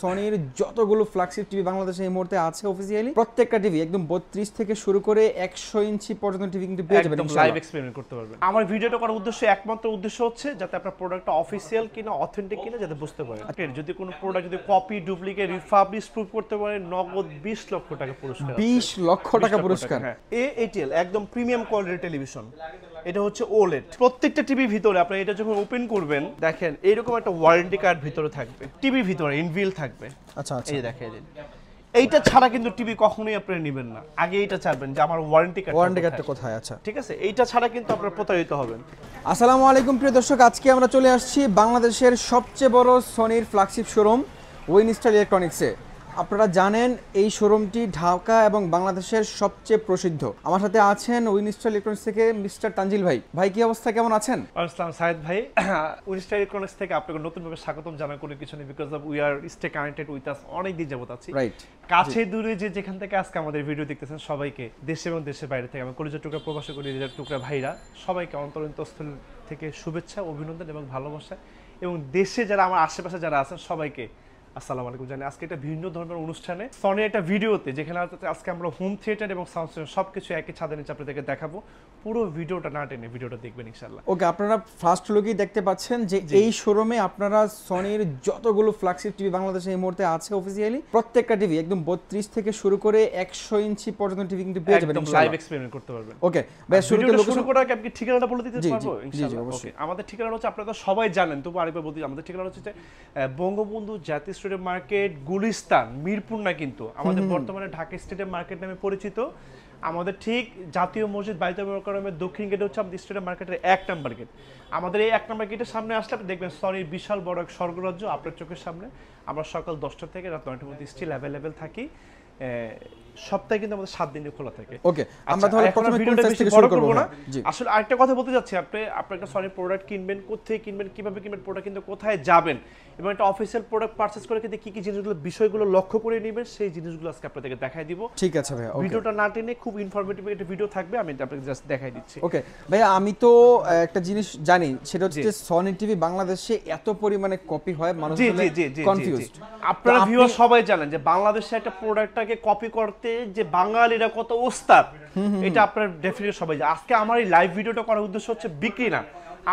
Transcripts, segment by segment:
সনির যতগুলো flagship TV বাংলাদেশে এই মুহূর্তে আছে অফিসিয়ালি প্রত্যেকটা টিভি একদম 32 থেকে শুরু করে 100 ইঞ্চি পর্যন্ত টিভি কিন্তু পেয়ে যাবেন ইনশাআল্লাহ। লাইভ এক্সপেরিমেন্ট করতে পারবেন। আমার ভিডিওটা করার একমাত্র উদ্দেশ্য হচ্ছে যাতে আপনার প্রোডাক্টটা অফিসিয়াল কিনা অথেন্টিক কিনা যাতে বুঝতে পারেন। যদি কোনো প্রোডাক্ট যদি কপি ডুপ্লিকেট রিফাবলিশ প্রুফ করতে পারেন নগদ 20 লক্ষ টাকা পুরস্কার। 20 লক্ষ টাকা পুরস্কার। AATL একদম প্রিমিয়াম কোয়ালিটির টেলিভিশন। এটা হচ্ছে OLED। প্রত্যেকটা টিভির ভিতরে আপনি এটা যখন ওপেন করবেন দেখেন এইরকম একটা ওয়ারেন্টি কার্ড ভিতরে থাকবে, টিভির ভিতরে ইনভিল থাকবে। আচ্ছা আচ্ছা, এই দেখেন এইটা ছাড়া কিন্তু টিভি কখনোই আপনি নেবেন না, আগে এইটা চাইবেন যে আমার ওয়ারেন্টি কার্ডটা কোথায়। আচ্ছা ঠিক আছে, এইটা ছাড়া কিন্তু আপনারা প্রতারিত হবেন। আসসালামু আলাইকুম প্রিয় দর্শক, আজকে আমরা চলে আসছি বাংলাদেশের সবচেয়ে বড় সনির ফ্ল্যাগশিপ শোরুম উইনস্টার ইলেকট্রনিক্সে। আপনারা জানেন এই শোরুমটি ঢাকা এবং বাংলাদেশের সবচেয়ে প্রসিদ্ধ। আমার সাথে আছেন উইনস্টার ইলেকট্রনিক্স থেকে মিস্টার তানজিল ভাই। ভাই কি অবস্থা, কেমন আছেন? আসসালাম সাইদ ভাই, উইনস্টার ইলেকট্রনিক্স থেকে আপনাকে নতুনভাবে স্বাগতম জানার কোনো কিছু নেই, because of we are stay connected with আস, অনেক দিন যাবত আছি। রাইট, কাছে দূরে যে যেখান থেকে আজকে আমাদের ভিডিও দেখতেছেন সবাইকে দেশে এবং দেশের বাইরে থেকে আমার কলিজার টুকরা প্রবাসী কলিজার টুকরা ভাইরা সবাইকে অন্তরস্থল থেকে শুভেচ্ছা, অভিনন্দন এবং ভালোবাসা, এবং দেশে যারা আমার আশেপাশে যারা আছেন সবাইকে আসসালামু আলাইকুম জানি। আজকে একটা ভিন্ন ধরনের অনুষ্ঠানে সনির একটা ভিডিওতে যেখানে আজকে আমরা হোম থিয়েটার এবং সাউন্ড সিস্টেম সবকিছু একই ছাদের নিচে আপনাদেরকে দেখাবো। পুরো ভিডিওটা না টেনে ভিডিওটা দেখবেন ইনশাআল্লাহ। ওকে, আপনারা ফার্স্ট লুকেই দেখতে পাচ্ছেন যে এই শোরুমে আপনারা সনির যতগুলো ফ্ল্যাগশিপ টিভি বাংলাদেশে এই মুহূর্তে আছে অফিসিয়ালি প্রত্যেকটা টিভি একদম 32 থেকে শুরু করে 100 ইঞ্চি পর্যন্ত টিভি কিন্তু পেয়ে যাবেন ইনশাআল্লাহ। লাইভ এক্সপেরিমেন্ট করতে পারবেন। ওকে ভাই, শুরু করার আগে আপনি ঠিকানাটা বলে দিতে পারবো ইনশাআল্লাহ? ওকে, আমাদের ঠিকানা হচ্ছে, আপনারা তো সবাই জানেন তবু আরেকবার বলতে, আমাদের ঠিকানা হচ্ছে যে বঙ্গবন্ধু জাতীয় স্টেডিয়াম মার্কেট, গুলিস্তান, মিরপুর না, কিন্তু আমাদের বর্তমানে ঢাকা স্টেডিয়াম মার্কেট নামে পরিচিত। আমাদের ঠিক জাতীয় মসজিদ বাইতুল মোকাররমের দক্ষিণ গেট হচ্ছে আমাদের স্টেডিয়াম মার্কেটের 1 নম্বর গেট। আমাদের এই 1 নম্বর গেটের সামনে আসলে আপনি দেখবেন সনির বিশাল বড় এক স্বর্গরাজ্য আপনার চোখের সামনে। আমরা সকাল 10টা থেকে রাত 9টার মধ্যে স্টিল অ্যাভেলেবেল থাকি। সপ্তাহে কিন্তু আমাদের 7 দিনই খোলা থাকে। ওকে, আমরা তাহলে প্রথমে কোন সাইজ থেকে শুরু শুরু করব না? আসলে আরেকটা কথা বলতে যাচ্ছি, আপনি একটা সনির প্রোডাক্ট কিনবেন, কোথায় কিনবেন, কিভাবে কিনবেন, প্রোডাক্ট কিন্তু কোথায় যাবেন, এবং একটা অফিশিয়াল প্রোডাক্ট পারচেজ করে কিন্তু কি কি জিনিসগুলো বিষয়গুলো লক্ষ্য করে নেবেন, সেই জিনিসগুলো আজকে আপনাদেরকে দেখাই দিব। ঠিক আছে ভাই, ওকে। ভিডিওটা না টেনে খুব ইনফরমেটিভ একটা ভিডিও থাকবে, আমি আপনাকে জাস্ট দেখাই দিচ্ছি। ওকে ভাই, আমি তো একটা জিনিস জানি, সেটা হচ্ছে যে সনি টিভি বাংলাদেশে এত পরিমাণে কপি হয়, মানুষ কনফিউজড। আপনারা ভিউয়ার সবাই জানেন যে বাংলাদেশে একটা প্রোডাক্টটাকে কপি করতে যে বাঙালিরা কত ওস্তাদ, এটা আপনারা ডেফিনেটলি সবাই জানেন। আজকে আমার এই লাইভ ভিডিওটা করার উদ্দেশ্য হচ্ছে বিক্রি না,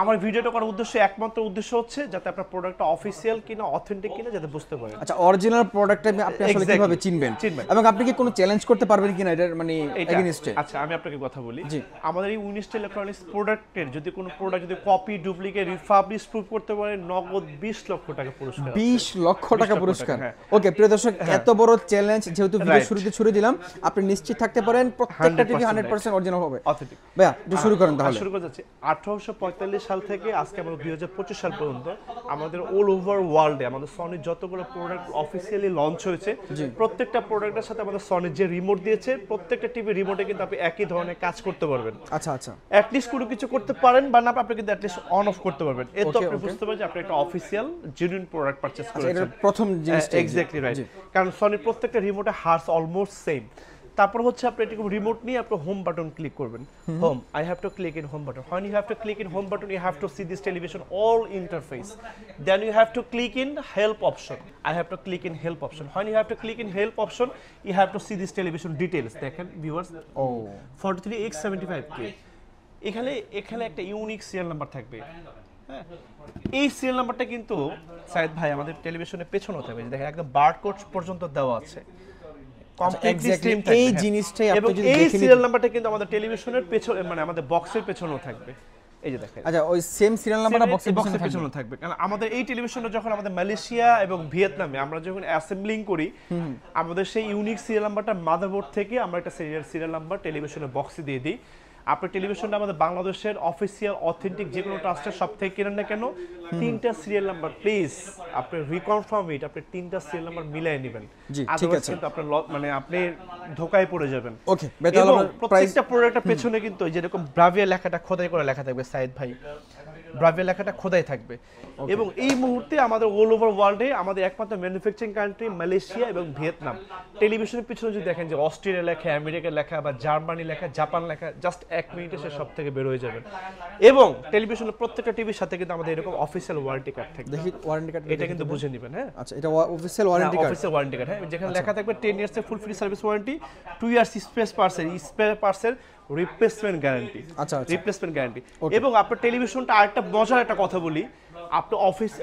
আমার ভিডিওটা করার একমাত্র উদ্দেশ্য হচ্ছে যাতে আপনার প্রোডাক্টটা অফিসিয়াল কিনা অথেন্টিক কিনা যাতে বুঝতে পারেন। আচ্ছা, অরিজিনাল প্রোডাক্টটা আপনি আসলে কিভাবে চিনবেন, এবং আপনি কি কোনো চ্যালেঞ্জ করতে পারবেন কিনা এটার মানে এগেইনস্টে? আচ্ছা, আমি আপনাকে কথা বলি, আমাদের এই উইনস্টার ইলেকট্রনিক্স প্রোডাক্টের যদি কোনো প্রোডাক্ট যদি কপি ডুপ্লিকেট রিফাবলিশ প্রুফ করতে পারে নগদ 20 লক্ষ টাকা পুরস্কার। 20 লক্ষ টাকা পুরস্কার। ওকে প্রিয় দর্শক, এত বড় চ্যালেঞ্জ যেহেতু ভিডিও শুরুতে ছুড়ে দিলাম, আপনি নিশ্চিত থাকতে পারেন প্রত্যেকটা টিভি 100% অরিজিনাল হবে, অথেন্টিক। ভাইয়া শুরু করেন তাহলে। শুরু করে যাচ্ছে 1845 সাল থেকে আজকে আমরা 2025 সাল পর্যন্ত আমাদের অল ওভার ওয়ার্ল্ডে আমাদের সনির যতগুলো প্রোডাক্ট অফিসিয়ালি লঞ্চ হয়েছে, প্রত্যেকটা প্রোডাক্টের সাথে আমাদের সনির যে রিমোট দিয়েছে, প্রত্যেকটা টিভি রিমোটে কিন্তু আপনি একই ধরনের কাজ করতে পারবেন। আচ্ছা আচ্ছা, অ্যাট লিস্ট কোনো কিছু করতে পারেন বা না, আপনি কিন্তু অ্যাট লিস্ট অন অফ করতে পারবেন। এত আপনি বুঝতে পারবেন যে আপনি একটা অফিসিয়াল জেনুইন প্রোডাক্ট পারচেজ করেছেন। এটা প্রথম জিনিসটা এক্স্যাক্টলি রাইট, কারণ সনির প্রত্যেকটা রিমোটে হার্স অলমোস্ট সেম। তারপর হচ্ছে আপনি এরকম রিমোট নিয়ে আপনি হোম বাটন ক্লিক করবেন। Home, I have to click in home button. When you have to click in home button, you have to see this television all interface. Then you have to click in help option. I have to click in help option. When you have to click in help option, you have to see this television details. দেখেন viewers, 43X75K, এখানে একটা unique serial number থাকবে। হ্যাঁ, এই serial নাম্বারটা কিন্তু সাইদ ভাই আমাদের টেলিভিশনের পেছনেও থাকবে, দেখেন একদম বারকোড পর্যন্ত দেওয়া আছে। এই জিনিসটাই আপনি যদি দেখেন, এই সিরিয়াল নাম্বারটা কিন্তু আমাদের টেলিভিশনের পেছনে মানে আমাদের বক্সের পেছনেও থাকবে। এই যে দেখেন, আচ্ছা ওই সেম সিরিয়াল নাম্বারটা বক্সের পেছনে থাকবে। কারণ আমাদের এই টেলিভিশনটা যখন আমাদের মালয়েশিয়া এবং ভিয়েতনামে আমরা যখন অ্যাসেম্বলিং করি, আমাদের সেই ইউনিক সিরিয়াল নাম্বারটা মাদারবোর্ড থেকে আমরা একটা সিরিয়াল নাম্বার টেলিভিশনের বক্সে দিয়ে দিই। আপনার টেলিভিশনটা আমাদের বাংলাদেশের অফিসিয়াল অথেন্টিক যে কোনো ট্রাস্টের সব থেকে কেনেন না কেন, 3টা সিরিয়াল নাম্বার প্লিজ আপনি রিকনফার্ম ইট, আপনি 3টা সিরিয়াল নাম্বার মিলাই নেবেন। ঠিক আছে, কিন্তু আপনি মানে আপনি ধোকায় পড়ে যাবেন। ওকে, প্রত্যেকটা প্রোডাক্টের পেছনে কিন্তু যেরকম ব্রাভিয়া লেখাটা খোদাই করে লেখা থাকবে সাইদ ভাই, ব্রাভো লেখাটা খোদাই থাকবে। এবং এই মুহূর্তে আমাদের অল ওভার ওয়ার্ল্ডে আমাদের একমাত্র ম্যানুফ্যাকচারিং কান্ট্রি মালয়েশিয়া এবং ভিয়েতনাম। টেলিভিশনের পিছনে যদি দেখেন যে অস্ট্রেলিয়া লেখা, আমেরিকা লেখা বা জার্মানি লেখা, জাপান লেখা, জাস্ট 1 মিনিটে সে সব থেকে বের হয়ে যাবেন। এবং টেলিভিশনের প্রত্যেকটা টিভির সাথে কিন্তু আমাদের এরকম অফিসিয়াল ওয়ারেন্টি কার্ড থাকবে। দেখি ওয়ারেন্টি কার্ড এটা কিন্তু বুঝে নেবেন। হ্যাঁ, আচ্ছা, এটা official warranty card. Official warranty card, হ্যাঁ, যেখানে লেখা থাকবে 10 ইয়ার্স এর full free service warranty, 2 years spare পার্টসের রিপ্লেসমেন্ট গ্যারান্টি। আচ্ছা, রিপ্লেসমেন্ট গ্যারান্টি। এবং আপনার টেলিভিশনটা আরেকটা মজার একটা কথা বলি,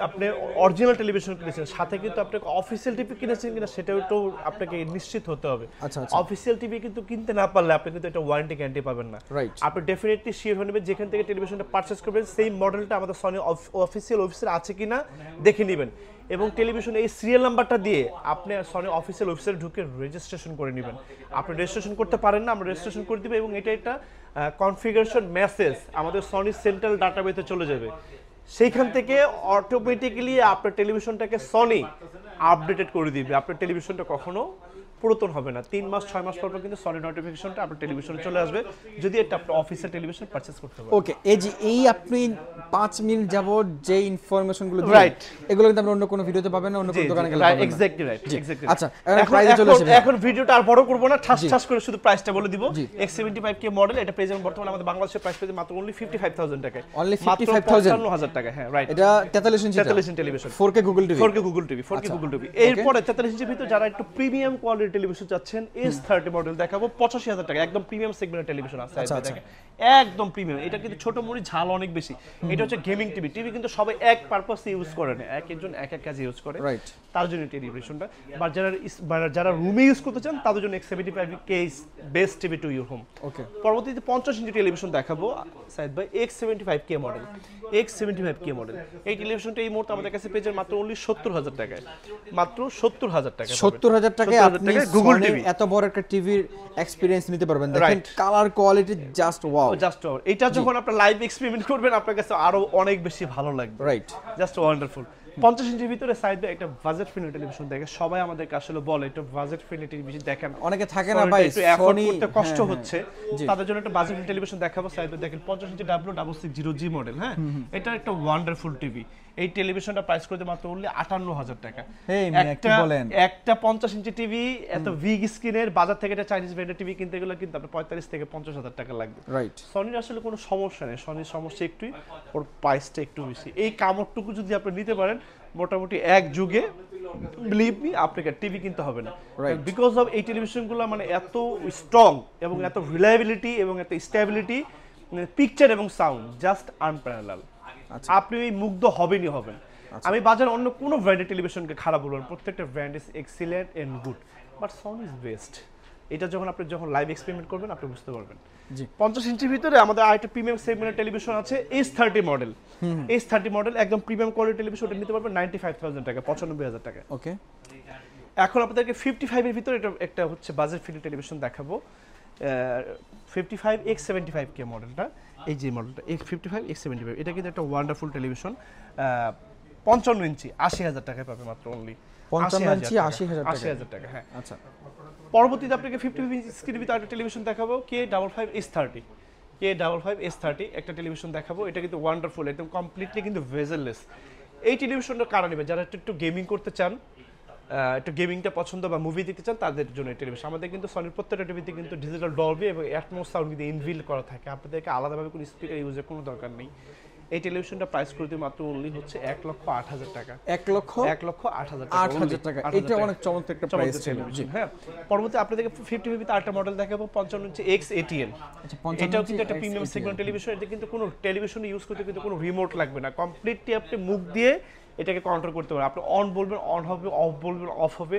আপনি অরিজিনাল টেলিভিশন কিনেছেন, সাথে কিন্তু আপনি অফিসিয়াল টিভি কিনেছেন কিনা সেটাও একটু আপনাকে নিশ্চিত হতে হবে। আচ্ছা, অফিসিয়াল টিভি কিন্তু কিনতে না পারলে আপনি কিন্তু এটা ওয়ারেন্টি গ্যারান্টি পাবেন না। রাইট। আপনি ডেফিনেটলি শিওর হয়ে নেবেন যেখান থেকে টেলিভিশনটা পারচেজ করবেন সেই মডেলটা আমাদের সনি অফিসিয়াল ওয়েবসাইটে আছে কিনা দেখে নেবেন। এবং টেলিভিশন এই সিরিয়াল নাম্বারটা দিয়ে আপনি সনি অফিসিয়াল ওয়েবসাইটে ঢুকে রেজিস্ট্রেশন করে নেবেন। আপনি রেজিস্ট্রেশন করতে পারেন না, আমরা রেজিস্ট্রেশন করে দিব এবং এটা একটা কনফিগারেশন মেসেজ আমাদের সনি সেন্ট্রাল ডাটাবেসে চলে যাবে। সেইখান থেকে অটোমেটিক্যালি আপনার টেলিভিশনটাকে সনি আপডেটেড করে দিবে। আপনার টেলিভিশনটা কখনো পুরাতন হবে না। 3 মাস 6 মাস পর কিন্তু সনি নোটিফিকেশনটা আপনার টেলিভিশনে চলে আসবে যদি এটা আপনি অফিসিয়াল টেলিভিশন পারচেজ করতে পারেন। ওকে, এই আপনি 5 মিনিট যাবত যে ইনফরমেশনগুলো দিলেন, রাইট, এগুলো কিন্তু আমরা অন্য কোনো ভিডিওতে পাবেন না, অন্য কোনো দোকানে গেলে পাবেন না। Exactly right, exactly. আচ্ছা, এখন প্রাইসে চলে আসবে। এখন ভিডিওটা আর বড় করব না, ঠাস করে শুধু প্রাইসটা বলে দিব। X75K মডেল, এটা প্রেজেন্ট বর্তমানে আমাদের বাংলাদেশের প্রাইস পেয়ে মাত্র অনলি 55,000 টাকায়। অনলি 55,000 55,000 টাকা, হ্যাঁ রাইট। এটা 43 ইঞ্চি television, 4K Google TV, 4K Google TV. এরপরে 43 ইঞ্চির ভিতর যারা একটু প্রিমিয়াম কোয়ালিটির টেলিভিশন চাচ্ছেন, S30 মডেল দেখাবো 85,000 টাকা। একদম প্রিমিয়াম সেগমেন্টের টেলিভিশন আছে। দেখেন একদম প্রিমিয়াম, এটা কিন্তু ছোট মুড়ি ঝাল অনেক বেশি। এটা হচ্ছে গেমিং টিভি। টিভি কিন্তু সবাই এক পারপাসে ইউজ করে না, একজন এক কাজে ইউজ করে, রাইট। তার জন্য টেলিভিশনটা। বা যারা রুমে ইউজ করতে চান তাদের জন্য X75K best TV to your home. Okay, পরবর্তীতে 50 ইঞ্চি টেলিভিশন দেখাবো সাইদ ভাই, X75K মডেল। X75K মডেল এই টেলিভিশনটা এই মুহূর্তে আমাদের কাছে পেয়ে মাত্র অনলি 70,000 টাকায়। মাত্র 70,000 টাকা। 70,000 টাকায় আপনি গুগল টিভি এত বড় একটা টিভির এক্সপেরিয়েন্স নিতে পারবেন। দেখেন colour quality just wow, just wow. এটা যখন আপনি লাইভ এক্সপেরিমেন্ট করবেন আপনার কাছে আরো অনেক বেশি ভালো লাগবে। Right, just wonderful. 50 ইঞ্চির ভিতরে সাইড বাই একটা বাজেট ফ্রেন্ডলি টেলিভিশন দেখে সবাই আমাদেরকে আসলে বলে একটু বাজেট ফ্রেন্ডলি টেলিভিশন দেখেন। অনেকে থাকে না ভাই, একটু অ্যাফোর্ড করতে কষ্ট হচ্ছে, তাদের জন্য একটা বাজেট টেলিভিশন দেখাবো। সাইড বাই দেখেন 50 ইঞ্চি W660G মডেল। হ্যাঁ, এটা একটা ওয়ান্ডারফুল টিভি। এই টেলিভিশনটা প্রাইস করতে মাত্র অনলি 58,000 টাকা। একটা 50 ইঞ্চি টিভি এত বিগ স্ক্রিনের বাজার থেকে এটা চাইনিজ ব্র্যান্ডের টিভি কিনতে গেলে কিন্তু আপনার 45 থেকে 50,000 টাকা লাগবে। রাইট। সনির আসলে কোনো সমস্যা নেই, সনির সমস্যা একটুই ওর প্রাইসটা একটু বেশি। এই কামড়টুকু যদি আপনি নিতে পারেন মোটামুটি এক যুগে বিলিভ মি আপনাকে টিভি কিনতে হবে না। বিকজ অফ এই টেলিভিশনগুলো মানে এত স্ট্রং এবং এত রিলায়েবিলিটি এবং এত স্টেবিলিটি, পিকচার এবং সাউন্ড জাস্ট আনপ্যারালাল। আপনি এই মুগ্ধ হবেনই হবেন। আমি বাজারে অন্য কোনো ব্র্যান্ডের টেলিভিশনকে খারাপ বলবো না, প্রত্যেকটা brand is excellent and good, but Sony is best. এটা যখন লাইভ এক্সপেরিমেন্ট করবেন আপনি বুঝতে পারবেন। জি, 50 ইঞ্চির ভিতরে আমাদের আরেকটা প্রিমিয়াম সেগমেন্টের টেলিভিশন আছে S30 মডেল। S30 মডেল একদম প্রিমিয়াম কোয়ালিটির টেলিভিশন, ওটা নিতে পারবেন 95,000 টাকা, 95,000 টাকা। ওকে, এখন আপনাদেরকে 55 এর ভিতরে এটা একটা হচ্ছে বাজেট ফ্রেন্ডলি টেলিভিশন দেখাবো। 55 X75K মডেলটা, এই যে মডেলটা X55 X75, এটা কিন্তু একটা ওয়ান্ডারফুল টেলিভিশন। 55 ইঞ্চি 80,000 টাকায় পাবে মাত্র অনলি। 55 ইঞ্চি 80,000 টাকা, হ্যাঁ। আচ্ছা, পরবর্তীতে আপনাকে 55 ইঞ্চি স্ক্রিনের ভিতরে একটা টেলিভিশন দেখাবো, K55S30। K55S30 একটা টেলিভিশন দেখাবো। এটা কিন্তু ওয়ান্ডারফুল, একদম কমপ্লিটলি কিন্তু ভেজেললেস। এই টেলিভিশনটা কারা নেবে? যারা একটু গেমিং করতে চান, একটু গেমিংটা পছন্দ বা মুভি দেখতে চান তাদের জন্য এই টেলিভিশন। আমাদের কিন্তু সনির প্রত্যেকটা টিভিতে কিন্তু ডিজিটাল ডলবি এবং অ্যাটমস সাউন্ড কিন্তু ইনবিল্ড করা থাকে, আপনাদেরকে আলাদাভাবে কোনো স্পিকার ইউজের কোনো দরকার নেই। এই টেলিভিশনটা প্রাইস করতে মাত্র অনলি হচ্ছে 1,08,000 টাকা। 1,08,000 টাকা। এটা অনেক চমৎকার একটা প্রাইস টেলিভিশন। হ্যাঁ, পরবর্তীতে আপনাদেরকে 55 তে আরেকটা মডেল দেখাবো, 55 ইঞ্চি X80L। এটাও কিন্তু একটা প্রিমিয়াম সেগমেন্ট টেলিভিশন। এটা কিন্তু কোনো টেলিভিশন ইউজ করতে কিন্তু কোনো রিমোট লাগবে না, কমপ্লিটলি আপনি মুখ দিয়ে এটাকে কন্ট্রোল করতে পারেন। আপনি অন বলবেন অন হবে, অফ বলবেন অফ হবে,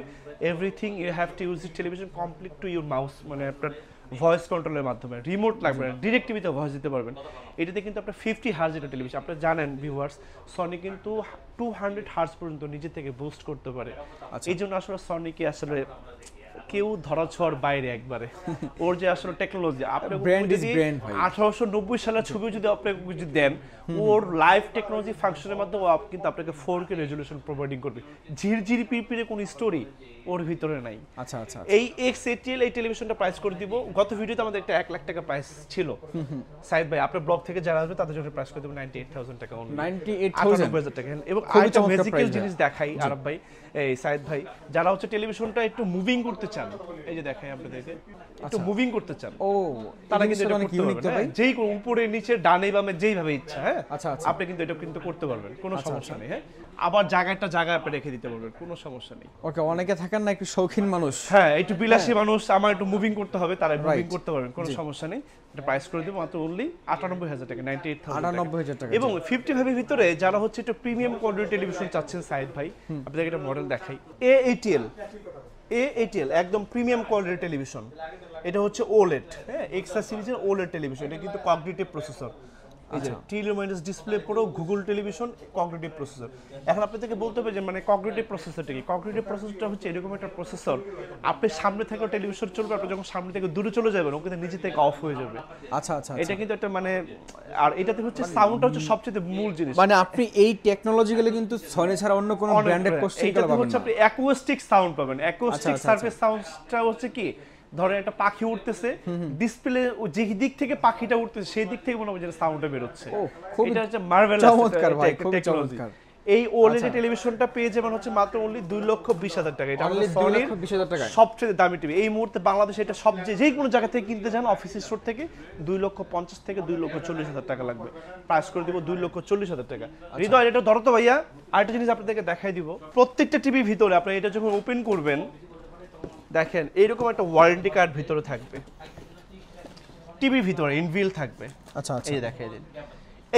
everything you have to use this television complete to your mouse, মানে আপনার ভয়েস কন্ট্রোলের মাধ্যমে, রিমোট লাগবে না, ডিরেক্ট টিভিতে ভয়েস দিতে পারবেন। এটাতে কিন্তু আপনার 50 হার্জ এটা টেলিভিশন। আপনারা জানেন ভিউয়ার্স, সনি কিন্তু 200 হার্জ পর্যন্ত নিজে থেকে বুস্ট করতে পারে। এই জন্য আসলে সনিকে আসলে কেউ ধরাছোঁয়ার বাইরে একবারে ওর যে আসলে টেকনোলজি আপনি Brand is brand, ভাই। 1890 সালের ছবি যদি আপনি যদি দেন ওর লাইভ টেকনোলজি ফাংশনের মাধ্যমে ও কিন্তু আপনাকে 4K রেজোলিউশন প্রোভাইডিং করবে ঝিরঝিরি পিরপিরে কোন স্টোরি ওর ভিতরে নাই। আচ্ছা আচ্ছা এই XATL এই টেলিভিশনটা প্রাইস করে দিব গত ভিডিওতে আমাদের একটা 1 লাখ টাকা প্রাইস ছিল সাইদ ভাই আপনার ব্লগ থেকে যারা আসবে তাদের জন্য প্রাইস করে দেব 98000 টাকা অনলি 98,000 টাকা। এবং খুবই আরেকটা চমৎকার ম্যাজিক্যাল price জিনিস দেখাই আরব ভাই এই সাইদ ভাই যারা হচ্ছে টেলিভিশনটা একটু মুভিং করতে চান এই যে দেখাই আপনাদেরকে একটু মুভিং করতে চান ও তারা কিন্তু এটা অনেক করতে ইউনিক তো পারবেন, ভাই। হ্যাঁ? যেই উপরে নিচে ডানে বামে যেইভাবে ইচ্ছা, হ্যাঁ আচ্ছা, আচ্ছা। আপনি কিন্তু এটা কিন্তু করতে পারবেন কোনো সমস্যা নেই, হ্যাঁ আবার জায়গাটা আপনি রেখে দিতে পারবেন কোনো সমস্যা নেই। ওকে, অনেকে থাকেন না একটু শৌখিন মানুষ, হ্যাঁ একটু বিলাসী মানুষ আমার একটু মুভিং করতে হবে তারা মুভিং Right. করতে পারবেন কোনো সমস্যা নেই। এটা প্রাইস করে দেব মাত্র অনলি 98000 টাকা 98,000 টাকা। এবং 55 এর ভিতরে যারা হচ্ছে একটু প্রিমিয়াম কোয়ালিটি টেলিভিশন চাচ্ছেন সাইদ ভাই আপনাদের একটা মডেল দেখাই AATL একদম প্রিমিয়াম কোয়ালিটি টেলিভিশন। এটা হচ্ছে OLED, হ্যাঁ এক্সা সিরিজের OLED টেলিভিশন। এটা কিন্তু কগনিটিভ প্রসেসর এই যে টিলুমিনাস ডিসপ্লে পুরো গুগল টেলিভিশন কগনিটিভ প্রসেসর। এখন আপনাদেরকে বলতে হবে যে মানে কগনিটিভ প্রসেসরটা কি? কগনিটিভ প্রসেসরটা হচ্ছে এরকম একটা প্রসেসর আপনি সামনে থেকে টেলিভিশন চলবে আপনি যখন সামনে থেকে দূরে চলে যাবেন ও কিন্তু নিজে থেকে অফ হয়ে যাবে। আচ্ছা আচ্ছা এটা কিন্তু একটা মানে আর এটাতে হচ্ছে সাউন্ডটা হচ্ছে সবচেয়ে মূল জিনিস। মানে আপনি এই টেকনোলজিগুলো কিন্তু সনি ছাড়া অন্য কোনো ব্র্যান্ডের কোশ্চেন এটাতে পাবেন হচ্ছে না। আপনি অ্যাকুস্টিক সাউন্ড পাবেন। অ্যাকুস্টিক আচ্ছা, সারফেস সাউন্ডটা হচ্ছে কি ধরেন একটা পাখি উঠতেছে ডিসপ্লে যে দিক থেকে পাখিটা উঠতেছে সেই দিক থেকে মনে হয় যে সাউন্ডটা বের হচ্ছে। খুবই এটা হচ্ছে মার্ভেলাস চমৎকার ভাই, খুবই টেকনোলজি। চমৎকার। এই OLED টেলিভিশনটা পেয়ে যাবেন হচ্ছে মাত্র অনলি 2,20,000 টাকা। এটা Only আমাদের সনির 2,20,000 টাকায়? সবচেয়ে দামি টিভি এই মুহূর্তে বাংলাদেশে। এটা সবচেয়ে যে কোনো জায়গা থেকে কিনতে যান অফিস স্টোর থেকে 2,50,000 থেকে 2,40,000 টাকা লাগবে। প্রাইস করে দিব 2,40,000 টাকা। হৃদয় এটা ধরো তো ভাইয়া আরেকটা জিনিস আপনাদেরকে দেখাই দিব। প্রত্যেকটা টিভির ভিতরে আপনি এটা যখন ওপেন করবেন দেখেন এইরকম একটা ওয়ারেন্টি কার্ড ভিতরে থাকবে টিভির ভিতরে ইনবিল থাকবে। আচ্ছা আচ্ছা, এই দেখাই দিন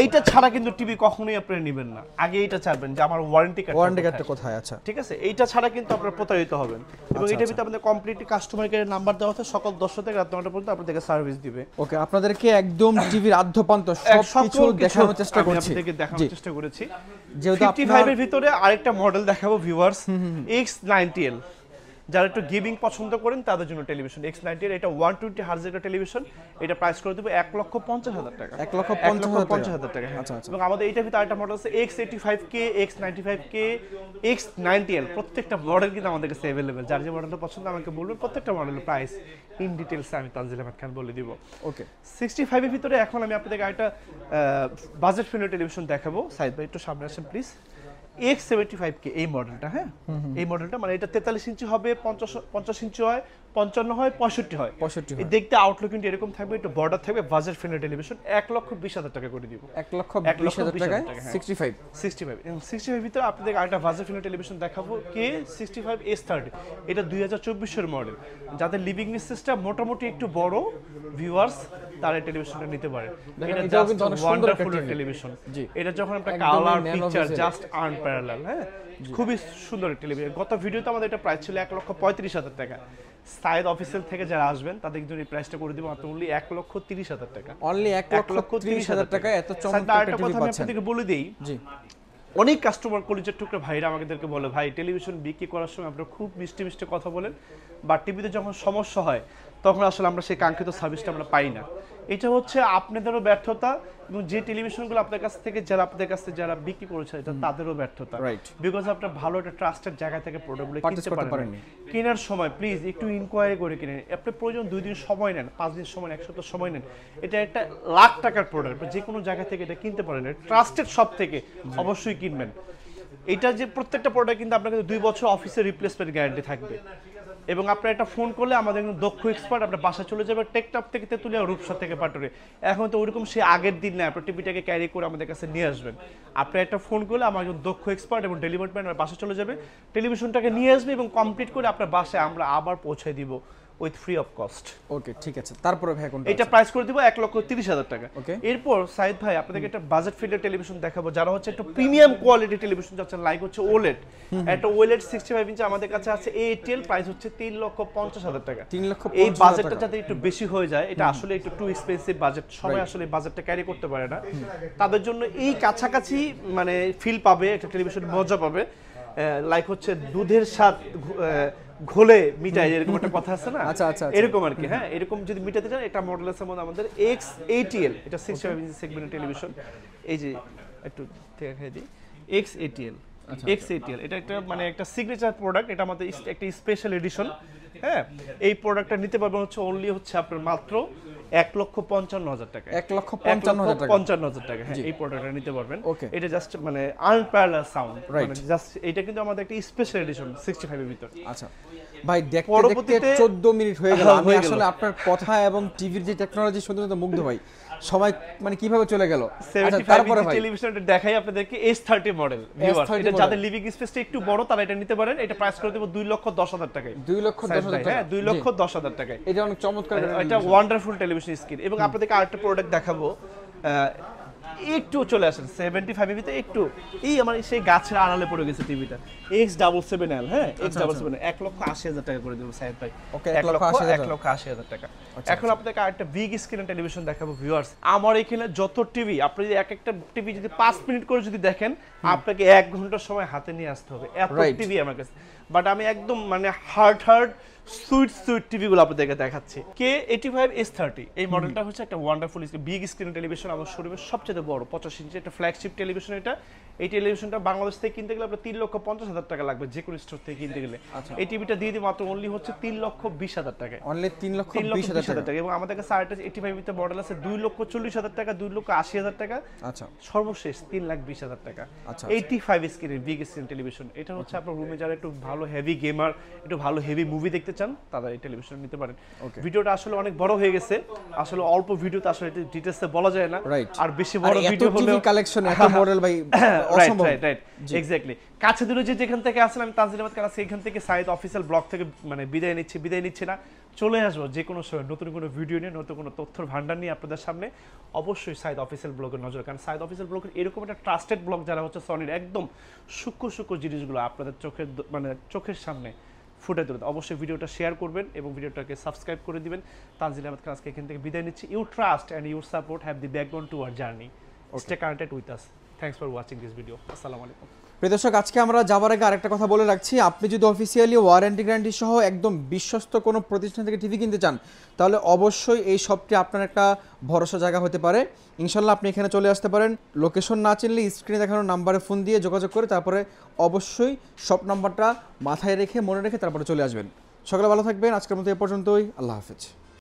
এইটা ছাড়া কিন্তু টিভি কখনোই আপনি নেবেন না, আগে এইটা চাইবেন যে আমার ওয়ারেন্টি কার্ডটা কোথায়? আচ্ছা ঠিক আছে, এইটা ছাড়া কিন্তু আপনারা প্রতারিত হবেন। এবং এটার ভিতরে আপনাদের কমপ্লিটলি কাস্টমার কেয়ারের নাম্বার দেওয়া আছে, সকাল 10টা থেকে রাত 9টা পর্যন্ত আপনাদেরকে সার্ভিস দিবে। ওকে, আপনাদেরকে একদম টিভির আদ্যপান্ত সবকিছু দেখানোর চেষ্টা আমি করছি। আপনাদেরকে দেখানোর চেষ্টা করেছি। যেহেতু 55 এর ভিতরে আরেকটা মডেল দেখাবো ভিউয়ার্স, X90L। যারা একটু গেমিং পছন্দ করেন তাদের জন্য টেলিভিশন X90L। এটা 120 হার্জ এর টেলিভিশন। এটা প্রাইস করে দেব 1,50,000 টাকা। 1,50,000 টাকা, হ্যাঁ। আচ্ছা আচ্ছা। এবং আমাদের এইটার ভিতরে আরেকটা মডেল আছে X85K, X95K, X90L। প্রত্যেকটা মডেল কিন্তু আমাদের কাছে अवेलेबल। যার যে মডেলটা পছন্দ আমাকে বলবেন, প্রত্যেকটা মডেলের প্রাইস ইন ডিটেইলস আমি তানজিল আহমেদ খান বলে দিব। ওকে, 65 এর ভিতরে এখন আমি আপনাদেরকে আরেকটা বাজেট ফ্রেন্ডলি টেলিভিশন দেখাবো। সাইদ ভাই একটু সামনে আসেন প্লিজ। X75K এই মডেলটা, হ্যাঁ এই মডেলটা মানে এটা 43 ইঞ্চি হবে, 50 ইঞ্চি হয়, 55 হয়, 65 হয়। 65 হয়। দেখতে আউটলুক কিন্তু এরকম থাকবে, একটু বর্ডার থাকবে, বাজেট ফ্রেন্ডলি টেলিভিশন। 1,20,000 টাকা করে দিব। 1,20,000 টাকায় 65 65 ভিতরে আপনাদের আরেকটা বাজেট ফ্রেন্ডলি টেলিভিশন দেখাবো K65S30। এটা 2024 এর মডেল। যাদের লিভিং স্পেসটা মোটামুটি একটু বড় ভিউয়ার্স তারা এই টেলিভিশনটা নিতে পারে। এটা এটাও জাস্ট কিন্তু অনেক সুন্দর একটা ওয়ান্ডারফুল TV টেলিভিশন। জি। এটা যখন একটা একদমই colour man of picture his just unparalleled, হ্যাঁ খুবই সুন্দর টেলিভিশন। গত ভিডিওতে আমাদের এটা প্রাইস ছিল 1,35,000 টাকা। সাইদ অফিসিয়াল থেকে যারা আসবেন তাদের জন্য এই প্রাইসটা করে দিব মাত্র অনলি 1,30,000 টাকা। অনলি 1,30,000 টাকায় এত চমৎকার একটা টিভি কথা আমি পাচ্ছেন। আপনাদেরকে বলে দেই, জি, অনেক কাস্টমার কলিজার টুকরা ভাইরা আমাদেরকে বলে ভাই টেলিভিশন বিক্রি করার সময় আপনারা খুব মিষ্টি মিষ্টি কথা বলেন, বা টিভিতে যখন সমস্যা হয় তখন আসলে আমরা সেই কাঙ্ক্ষিত সার্ভিসটা আমরা পাই না। এটা হচ্ছে আপনাদেরও ব্যর্থতা এবং যে টেলিভিশনগুলো আপনাদের কাছ থেকে যারা বিক্রি করেছে এটা তাদেরও ব্যর্থতা। রাইট, বিকজ আপনারা ভালো একটা ট্রাস্টেড জায়গা থেকে প্রোডাক্টগুলো Purchase কিনতে করতে পারেন। পারেননি। কেনার সময় প্লিজ একটু ইনকোয়ারি করে কিনেন। আপনি প্রয়োজন 2 দিন সময় নেন, 5 দিন সময় নেন, 1 সপ্তাহ সময় নেন। এটা একটা লাখ টাকার প্রোডাক্ট, যে কোনো জায়গা থেকে এটা কিনতে পারেন। ট্রাস্টেড শপ থেকে অবশ্যই কিনবেন। এটা যে প্রত্যেকটা প্রোডাক্ট কিন্তু আপনার কাছে 2 বছর অফিসের রিপ্লেসমেন্ট গ্যারান্টি থাকবে। এবং আপনার একটা ফোন করলে আমাদের একজন দক্ষ এক্সপার্ট আপনার বাসা চলে যাবে, টেকটপ থেকে তেতুলিয়া, রূপসা থেকে পাটুরে। এখন তো ওইরকম সে আগের দিন না, আপনার টিভিটাকে ক্যারি করে আমাদের কাছে নিয়ে আসবেন। আপনার একটা ফোন করলে আমার একজন দক্ষ এক্সপার্ট এবং ডেলিভারি ম্যান বাসা চলে যাবে, টেলিভিশনটাকে নিয়ে আসবে এবং কমপ্লিট করে আপনার বাসায় আমরা আবার পৌঁছে দিব উইথ ফ্রি অফ কস্ট। ওকে ঠিক আছে। তারপরে ভাই কোনটা? এটা প্রাইস করে দিব 1,30,000 টাকা। ওকে, এরপর সাইদ ভাই আপনাদেরকে একটা বাজেট ফিল্ডের টেলিভিশন দেখাবো যারা হচ্ছে একটু প্রিমিয়াম কোয়ালিটি টেলিভিশন যাচ্ছেন, লাইক হচ্ছে OLED। একটা OLED 65 ইঞ্চি আমাদের কাছে আছে AATL, প্রাইস হচ্ছে 3,50,000 টাকা। 3,50,000 এই বাজেটটা যাতে একটু বেশি হয়ে যায়, এটা আসলে একটু টু এক্সপেন্সিভ বাজেট, সবাই আসলে এই বাজেটটা ক্যারি করতে পারে না। তাদের জন্য এই কাছাকাছি মানে ফিল পাবে, একটা টেলিভিশন মজা পাবে। লাইক হচ্ছে দুধের স্বাদ ঘোলে মিটায়, এরকম একটা কথা আছে না, আচ্ছা, আচ্ছা, আচ্ছা। এরকম আর কি। হ্যাঁ, এরকম যদি মিটাতে চান, এটা মডেল আছে আমাদের X80L, এটা 65 ইঞ্চি সেগমেন্টের টেলিভিশন। এই যে একটু দেখাই দিই, X80L, X80L এটা একটা মানে একটা সিগনেচার প্রোডাক্ট, এটা আমাদের একটা স্পেশাল এডিশন। হ্যাঁ, এই প্রোডাক্টটা নিতে পারবেন হচ্ছে অনলি হচ্ছে আপনার মাত্র 1,55,000 টাকা। 1,55,000 টাকা। হ্যাঁ, এই প্রোডাক্টটা নিতে পারবেন। Okay. এটা জাস্ট মানে আনপ্যারালাল সাউন্ড, Right. মানে জাস্ট এটা কিন্তু আমাদের একটা স্পেশাল এডিশন 65 এর ভিতর। আচ্ছা ভাই, দেখতে দেখতে পরবর্তীতে 14 মিনিট হয়ে গেল। আমি হয়ে গেল। আসলে আপনার কথা এবং টিভির যে টেকনোলজি শুনতে শুনতে মুগ্ধ ভাই। সময় মানে কিভাবে চলে গেল। আচ্ছা, 75 তারপরে ইঞ্চি ভাই টেলিভিশনটা দেখাই আপনাদেরকে, S30 মডেল ভিউয়ার্স। S30 এটা model। যাদের লিভিং স্পেসটা একটু বড় তারা এটা নিতে পারেন। এটা প্রাইস করে দেব 2,10,000 টাকায়। 2,10,000 টাকা। হ্যাঁ, 2,10,000 টাকায়। এটা অনেক চমৎকার একটা এটা ওয়ান্ডারফুল টেলিভিশন স্ক্রিন। এবং আপনাদেরকে আরেকটা প্রোডাক্ট দেখাবো, একটু চলে আসেন 75 এর ভিতরে, একটু এই আমার সেই গাছের আড়ালে পড়ে গেছে টিভিটা, X77L। হ্যাঁ, X77, 1,80,000 টাকা করে দেবো সাহেব ভাই। Okay, 1,80,000 টাকা। এখন আপনাদেরকে আরেকটা বিগ স্ক্রিনের টেলিভিশন দেখাবো ভিউয়ার্স। আমার এখানে যত টিভি, আপনি যদি একটা টিভি যদি 5 মিনিট করে যদি দেখেন, আপনাকে 1 ঘন্টার সময় হাতে নিয়ে আসতে হবে, এত Right. টিভি আমার কাছে। বাট আমি একদম মানে হার্ড সুইট টিভিগুলো আপনাদেরকে দেখাচ্ছি। K85 S30 এই মডেলটা হচ্ছে একটা ওয়ান্ডারফুল বিগ স্ক্রিন টেলিভিশন, আমার শোরুমের সবচেয়ে বড় 85 ইঞ্চি একটা ফ্ল্যাগশিপ টেলিভিশন এটা। এই টেলিভিশনটা বাংলাদেশ থেকে কিনতে গেলে আপনার 3,50,000 টাকা লাগবে, যে কোনো স্টোর থেকে কিনতে গেলে। এই টিভিটা দিয়ে দিই মাত্র অনলি হচ্ছে 3,20,000 টাকায়। অনলি 3,20,000 টাকা। এবং আমাদের কাছে আরেকটা 85 এর মডেল আছে 2,40,000 টাকা, 2,80,000 টাকা, আচ্ছা সর্বশেষ 3,20,000 টাকা। আচ্ছা। 85 স্ক্রিনের বিগ স্ক্রিন টেলিভিশন। এটা হচ্ছে আপনার রুমে যারা একটু ভালো হেভি গেমার, একটু ভালো হেভি মুভি দেখতে চান, তারা এই টেলিভিশন নিতে পারেন। ভিডিওটা আসলে অনেক বড় হয়ে গেছে, আসলে অল্প ভিডিওতে আসলে ডিটেইলসে বলা যায় না। Right. আর বেশি বড় আর এত ভিডিও হলে টিভি কালেকশন, এত মডেল ভাই অসম্ভব। Right exactly. কাছে দূরে যেখান থেকে আসলে আমি তানজিল আহমেদ কাছে এখান থেকে সাইদ অফিসিয়াল ব্লগ থেকে মানে বিদায় নিচ্ছি না, চলে আসবো যে কোনো সময় নতুন কোনো ভিডিও নিয়ে, নতুন কোনো তথ্যের ভান্ডার নিয়ে আপনাদের সামনে। অবশ্যই সাইদ অফিসিয়াল ব্লগের নজর, কারণ সাইদ অফিসিয়াল ব্লগের এরকম একটা ট্রাস্টেড ব্লগ যারা হচ্ছে সনির একদম সূক্ষ্ম জিনিসগুলো আপনাদের চোখের সামনে ফুটে তুলে। অবশ্যই ভিডিওটা শেয়ার করবেন এবং ভিডিওটাকে সাবস্ক্রাইব করে দিবেন। তানজিল আহমেদ খান আজকে এখান থেকে বিদায় নিচ্ছি। You trust and your support have the backbone to our journey. Stay connected with us. Thanks for watching this video. আসসালামু আলাইকুম। প্রিয় দর্শক, আজকে আমরা যাবার আগে আরেকটা কথা বলে রাখছি, আপনি যদি অফিসিয়ালি ওয়ারেন্টি গ্যারান্টি সহ একদম বিশ্বস্ত কোনো প্রতিষ্ঠান থেকে টিভি কিনতে চান, তাহলে অবশ্যই এই শপটি আপনার একটা ভরসা জায়গা হতে পারে। ইনশাল্লাহ আপনি এখানে চলে আসতে পারেন। লোকেশন না চিনলে স্ক্রিনে দেখানো নাম্বারে ফোন দিয়ে যোগাযোগ করে তারপরে অবশ্যই শপ নাম্বারটা মাথায় রেখে মনে রেখে তারপরে চলে আসবেন। সকালে ভালো থাকবেন। আজকের মতো এ পর্যন্তই। আল্লাহ হাফেজ।